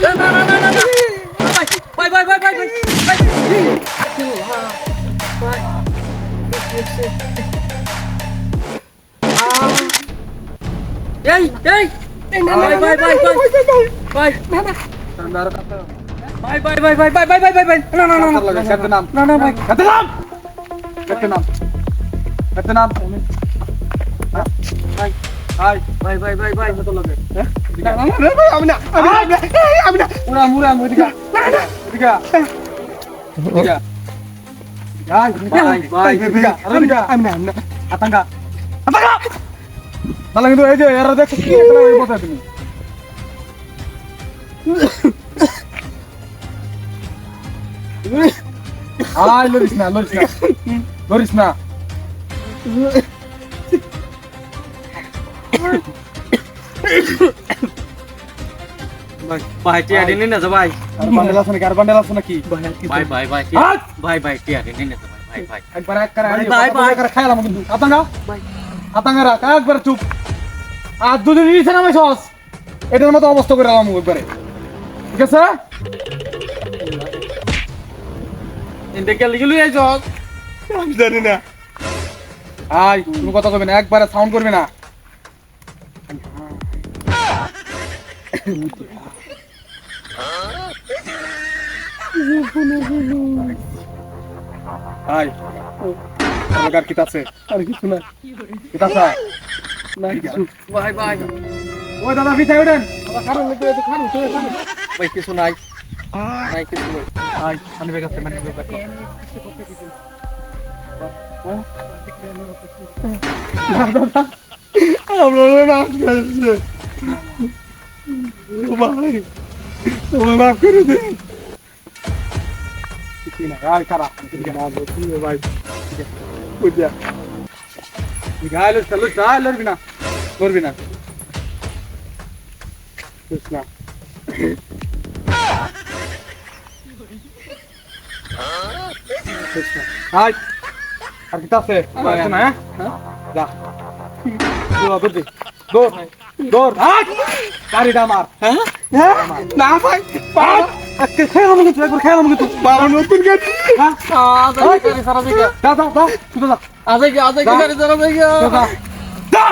না না না না না ভাই ভাই ভাই ভাই ভাই ভাই ভাই এই এই ভাই ভাই ভাই ভাই ভাই না না ভাই ভাই ভাই ভাই ভাই ভাই ভাই ভাই ভাই না না না না না ভাই ভাই ভাই ভাই ভাই ভাই মতো লাগে কিন্তু এই যে এরা দেখো কি বলতে তুমি আয় লরিস না লরিস না ভাই টিয়া দিন না ভাই আর বান্ডেল আছে নাকি আর বান্ডেল আছে নাকি ভাই ভাই ভাই ভাই ভাই টিয়া দিন না ভাই ভাই একবার এক করে ভাই, ভাই। খাইলাম কিন্তু আতাঙ্গা ভাই আতাঙ্গারা একবার চুপ আর দুদিন নিচে নামে সস এটার মতো অবস্থা করে আলাম একবারে ঠিক আছে ইন্ডিকে লিখলি এই জগ আমি জানি না আয় তুমি কথা কইবে না একবারে সাউন্ড করবে না আয় আর কি আছে আর কিছু না কিতা আছে না কিছু ভাই ভাই ওই দাদা পিছাই ওঠেন খারুন লাগবে তো খারুন ভাই কিছু নাই নাই কিছু নাই আয় মানে বেগাতে মানে বেগাতে আমরা না আসছে ভাই তোমার মাফ করে দে কিছু না আর খারাপ ভাই বুঝা গাইলো চলো যা লড়বি না করবি না বুঝ না হাই আর কি আছে না যা দৌড় দে দৌড় দৌড় হাই গাড়িটা মার হ্যাঁ না ভাই পাঁচ আজকে খেলাম কিন্তু একবার খেলাম কিন্তু বাবা নতুন গাড়ি হ্যাঁ আজ সারা দিকে যা যা যা তুই যা আজকে গাড়ি সারা দিকে যা যা